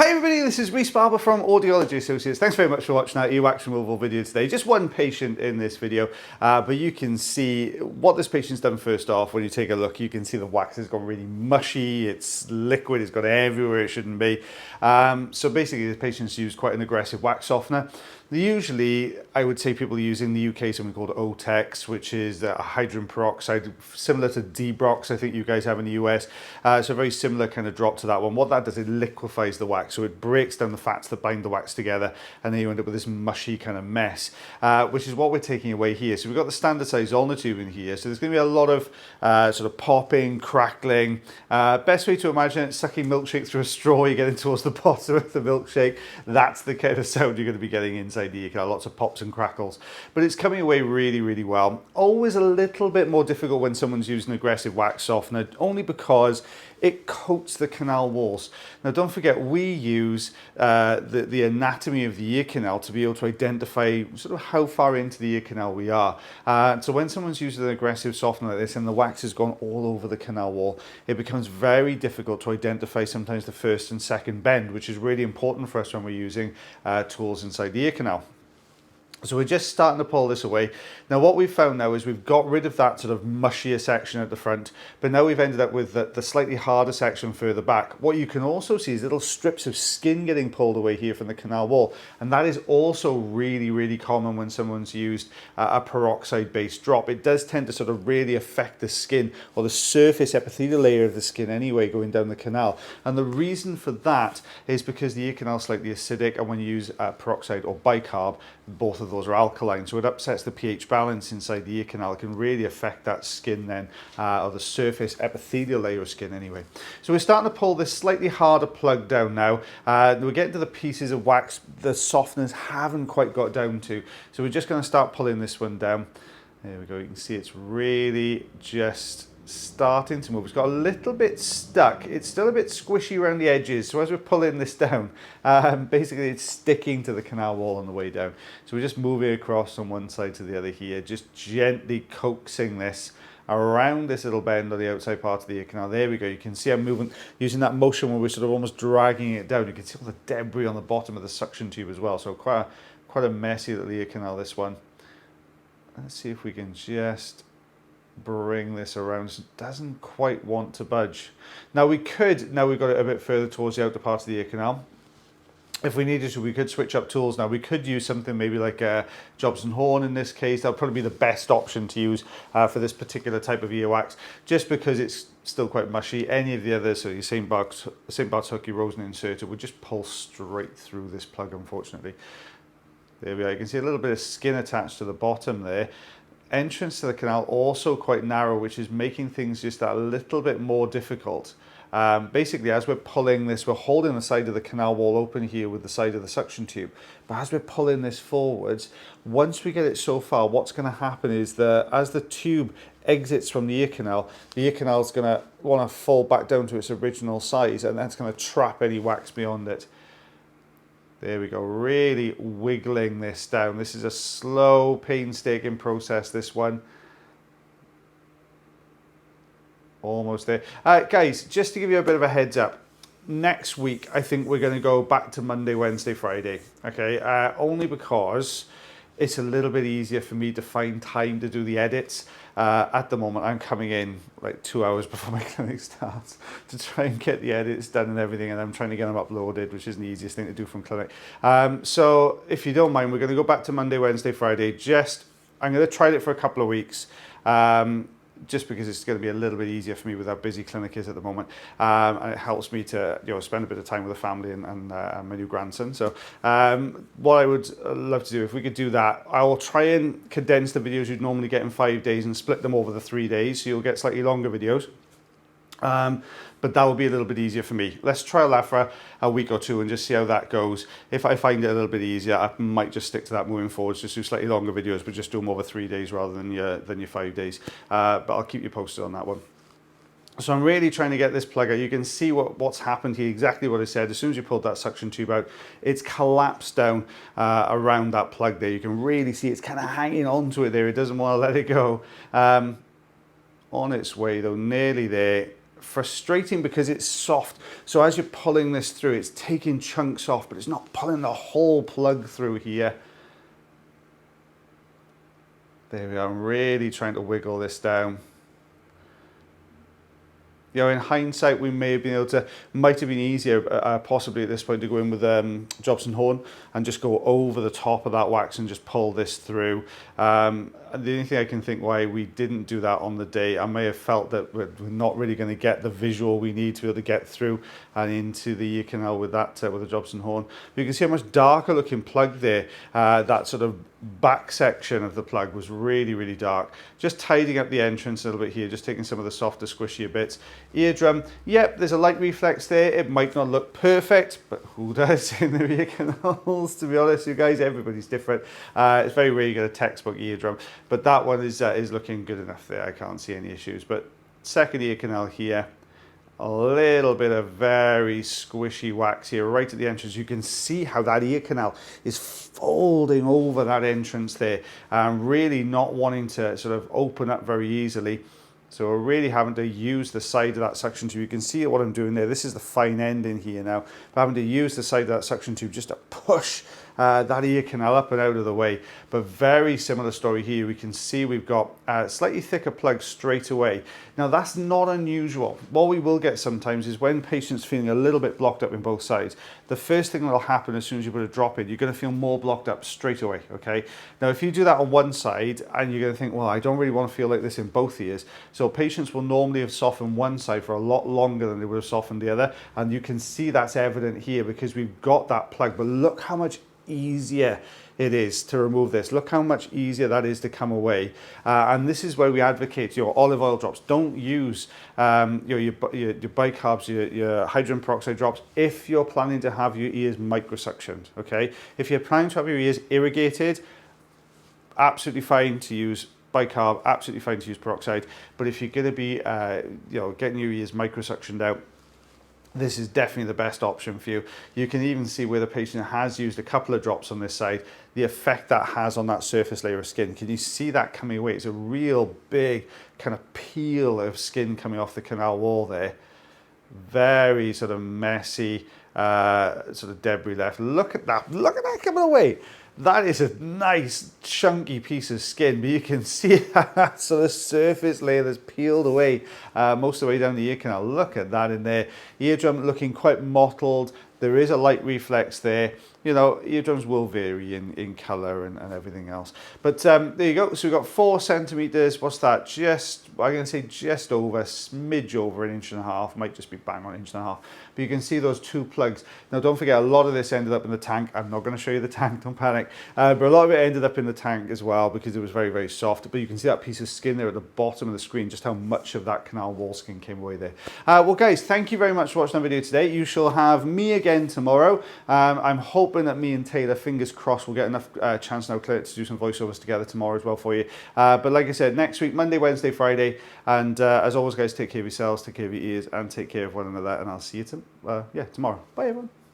Hi everybody, this is Rhys Barber from Audiology Associates. Thanks very much for watching our earwax removal video today. Just one patient in this video, but you can see what this patient's done first off. When you take a look, you can see the wax has gone really mushy, it's liquid, it's got everywhere it shouldn't be. So basically the patient's used quite an aggressive wax softener. Usually, I would say people use in the UK something called Otex, which is a hydrogen peroxide, similar to Debrox, I think you guys have in the US. So a very similar kind of drop to that one. What that does, it liquefies the wax, so it breaks down the fats that bind the wax together, and then you end up with this mushy kind of mess, which is what we're taking away here. So we've got the standard size ulnar tube in here, so there's going to be a lot of sort of popping, crackling. Best way to imagine it, sucking milkshake through a straw, you're getting towards the bottom of the milkshake. That's the kind of sound you're going to be getting inside the ear canal, lots of pops and crackles. But it's coming away really, really well. Always a little bit more difficult when someone's using aggressive wax softener, only because it coats the canal walls. Now don't forget, we use the anatomy of the ear canal to be able to identify sort of how far into the ear canal we are. So when someone's using an aggressive softener like this and the wax has gone all over the canal wall, it becomes very difficult to identify sometimes the first and second bend, which is really important for us when we're using tools inside the ear canal. So we're just starting to pull this away. Now what we've found now is we've got rid of that sort of mushier section at the front, but now we've ended up with the slightly harder section further back. What you can also see is little strips of skin getting pulled away here from the canal wall, and that is also really, really common when someone's used a peroxide-based drop. It does tend to sort of really affect the skin, or the surface epithelial layer of the skin anyway, going down the canal. And the reason for that is because the ear canal is slightly acidic, and when you use peroxide or bicarb, both of those are alkaline, so it upsets the pH balance inside the ear canal. It can really affect that skin then, or the surface epithelial layer of skin anyway. So we're starting to pull this slightly harder plug down now. We're getting to the pieces of wax the softeners haven't quite got down to, so we're just going to start pulling this one down. There we go, you can see it's really just starting to move. It's got a little bit stuck. It's still a bit squishy around the edges, so as we're pulling this down, basically it's sticking to the canal wall on the way down. So we're just moving across from one side to the other here, just gently coaxing this around this little bend on the outside part of the ear canal. There we go. You can see I'm moving, using that motion where we're sort of almost dragging it down. You can see all the debris on the bottom of the suction tube as well. So quite a messy little ear canal, this one. Let's see if we can just bring this around. It doesn't quite want to budge. Now we could, now we've got it a bit further towards the outer part of the ear canal, if we needed to, we could switch up tools. Now we could use something maybe like a Jobson Horn in this case. That'll probably be the best option to use for this particular type of earwax, just because it's still quite mushy. Any of the others, so your St. Bart's hook, your Rosen inserter, would just pull straight through this plug, unfortunately. There we are. You can see a little bit of skin attached to the bottom there. Entrance to the canal also quite narrow, which is making things just that little bit more difficult. Basically, as we're pulling this, we're holding the side of the canal wall open here with the side of the suction tube. But as we're pulling this forwards, once we get it so far, what's going to happen is as the tube exits from the ear canal is going to want to fall back down to its original size, and that's going to trap any wax beyond it. There we go, really wiggling this down. This is a slow, painstaking process, this one. Almost there. Guys, just to give you a bit of a heads up, next week I think we're going to go back to Monday, Wednesday, Friday. Okay, only because it's a little bit easier for me to find time to do the edits. At the moment, I'm coming in like 2 hours before my clinic starts to try and get the edits done and everything, and I'm trying to get them uploaded, which isn't the easiest thing to do from clinic. So if you don't mind, we're going to go back to Monday, Wednesday, Friday. I'm going to try it for a couple of weeks. Just because it's going to be a little bit easier for me with how busy clinic is at the moment, and it helps me to spend a bit of time with the family and my new grandson. So what I would love to do, if we could do that, I will try and condense the videos you'd normally get in 5 days and split them over the 3 days, so you'll get slightly longer videos. But that will be a little bit easier for me. Let's trial that for a week or two and just see how that goes. If I find it a little bit easier, I might just stick to that moving forward, just do slightly longer videos, but just do them over 3 days rather than your 5 days. But I'll keep you posted on that one. So I'm really trying to get this plug out. You can see what's happened here, exactly what I said. As soon as you pulled that suction tube out, it's collapsed down around that plug there. You can really see it's kind of hanging onto it there. It doesn't want to let it go. On its way though, nearly there. frustrating because it's soft. So as you're pulling this through, it's taking chunks off, but it's not pulling the whole plug through here. There we are. I'm really trying to wiggle this down. You know, in hindsight, we may have been able to, might have been easier possibly at this point to go in with Jobson horn and just go over the top of that wax and just pull this through. The only thing I can think why we didn't do that on the day, I may have felt that we're not really going to get the visual we need to be able to get through and into the ear canal with that, with the Jobson horn. But you can see how much darker looking plug there. That sort of back section of the plug was really, really dark. Just tidying up the entrance a little bit here, just taking some of the softer, squishier bits. Eardrum, yep, there's a light reflex there. It might not look perfect, but who does in the ear canals, to be honest, you guys? Everybody's different. It's very rare you get a textbook eardrum, but that one is looking good enough there. I can't see any issues. But second ear canal here, a little bit of very squishy wax here right at the entrance. You can see how that ear canal is folding over that entrance there, and really not wanting to sort of open up very easily. So we're really having to use the side of that suction tube. You can see what I'm doing there. This is the fine end in here now. I'm having to use the side of that suction tube just to push that ear canal up and out of the way. But very similar story here. We can see we've got slightly thicker plug straight away. Now that's not unusual. What we will get sometimes is when patients feeling a little bit blocked up in both sides, the first thing that will happen as soon as you put a drop in, you're going to feel more blocked up straight away, okay? Now if you do that on one side and you're going to think, well, I don't really want to feel like this in both ears. So patients will normally have softened one side for a lot longer than they would have softened the other. And you can see that's evident here because we've got that plug. But look how much easier it is to remove this. Look how much easier that is to come away. And this is where we advocate your olive oil drops. Don't use your bicarbs, your hydrogen peroxide drops if you're planning to have your ears microsuctioned, okay? If you're planning to have your ears irrigated, absolutely fine to use bicarb, absolutely fine to use peroxide. But if you're going to be getting your ears microsuctioned out, this is definitely the best option for you. You can even see where the patient has used a couple of drops on this side, the effect that has on that surface layer of skin. Can you see that coming away? It's a real big kind of peel of skin coming off the canal wall there. Very sort of messy sort of debris left. Look at that coming away. That is a nice chunky piece of skin, but you can see that sort of surface layer that's peeled away most of the way down the ear canal. Look at that in there. Eardrum looking quite mottled. There is a light reflex there. You know, eardrums will vary in colour and everything else. But there you go. So we've got 4 centimetres. What's that? I'm going to say just over, smidge over 1.5 inches. Might just be bang on 1.5 inches. But you can see those 2 plugs. Now don't forget, a lot of this ended up in the tank. I'm not going to show you the tank, don't panic. But a lot of it ended up in the tank as well because it was very, very soft. But you can see that piece of skin there at the bottom of the screen, just how much of that canal wall skin came away there. Well guys, thank you very much for watching that video today. You shall have me again tomorrow. I'm hoping that me and Taylor, fingers crossed, will get enough chance now clear to do some voiceovers together tomorrow as well for you. But like I said, next week, Monday, Wednesday, Friday. And as always, guys, take care of yourselves, take care of your ears, and take care of one another. And I'll see you tomorrow. Bye, everyone.